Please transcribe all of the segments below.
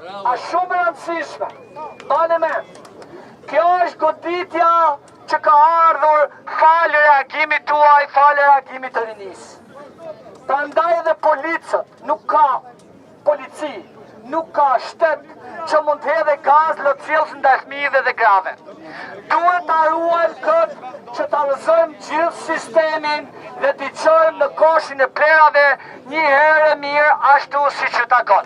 a shumë e rëndësishme. Bane me, kjo është goditja që ka ardhur falë reagimit tuaj, falë reagimit të rinis. Prandaj edhe policët, nuk ka polici, nuk ka shtet që mund të hedhe gaz lotësillës ndaj fëmijëve dhe grave. Duhet ta ruajmë këtë që ta rrëzojmë gjithë sistemin dhe t'i çojmë në koshin e plerave një herë mirë ashtu siç u takon.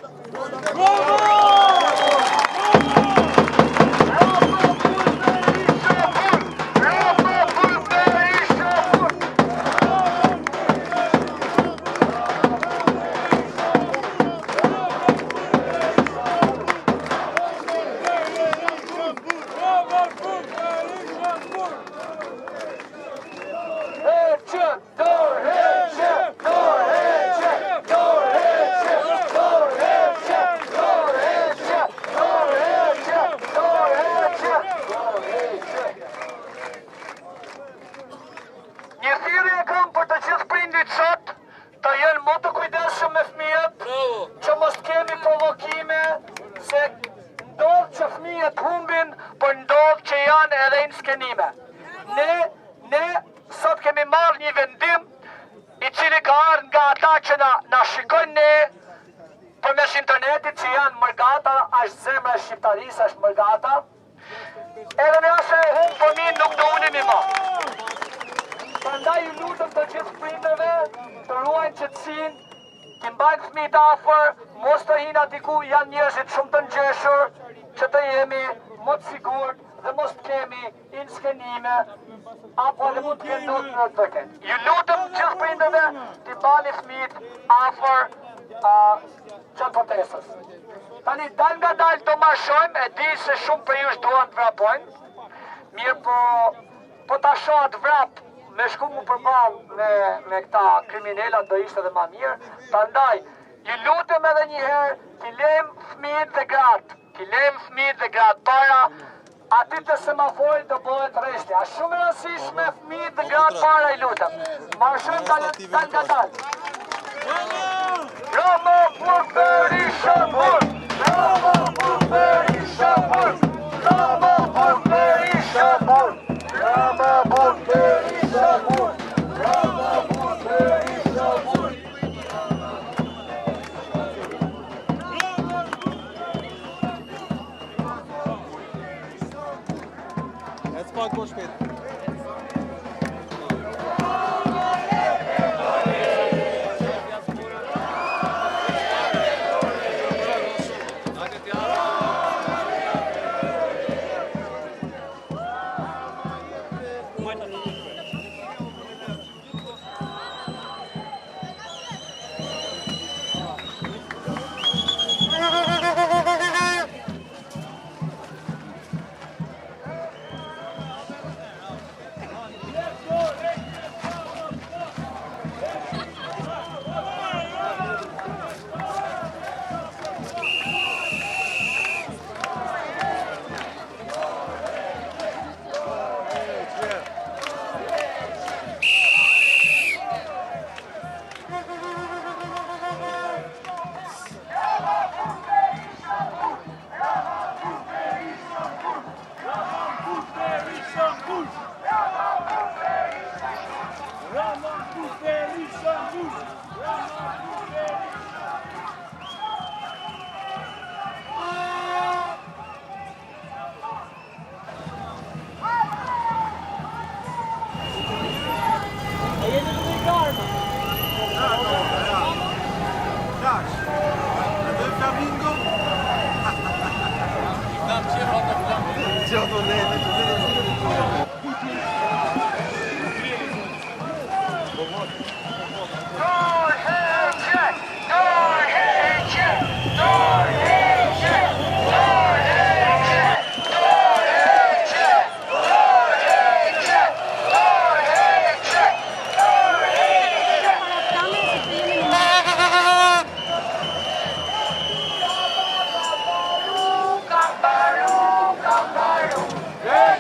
Ne sot kemi marrë një vendim i cili ka ardhur nga ata që na shikojnë ne përmes internetit që janë mërgata, është zemra e shqiptarisë, është mërgata. Edhe nëse e humb fëmijën nuk do ulemi më. Prandaj ju lutem të gjithë prindërve të ruajnë qetësinë, të mbajnë fëmijët afër, mos të hinë diku, janë njerëzit shumë të ngjeshur që të jemi më të sigurt dhe mos të kemi inskenime apo dhe mund të kemi lutë në të vëken. Ju lutem gjithë prindërve të bani fëmijët afër qatë protestës. Tani dal nga dalë të marshojmë, e di se shumë për ju duan të vrapojnë, mirë po ta shoh të vrap me shku mu përballë me këta kriminella do ishte dhe ma mirë. Prandaj, ju lutem edhe një herë, t'i lejmë fëmijët dhe gratë para aty të semaforit do bëhet rreshtja. A shumë e rëndësishme fëmijët dhe gratë para i lutem. Marshojmë dal nga dalë. Rama për Berishapur! Rama për Berishapur! Rama për Berishapur! Rama për Berishapur! Rama për Berishapur! Ecë pak po shpejt. Yeah!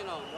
Martino,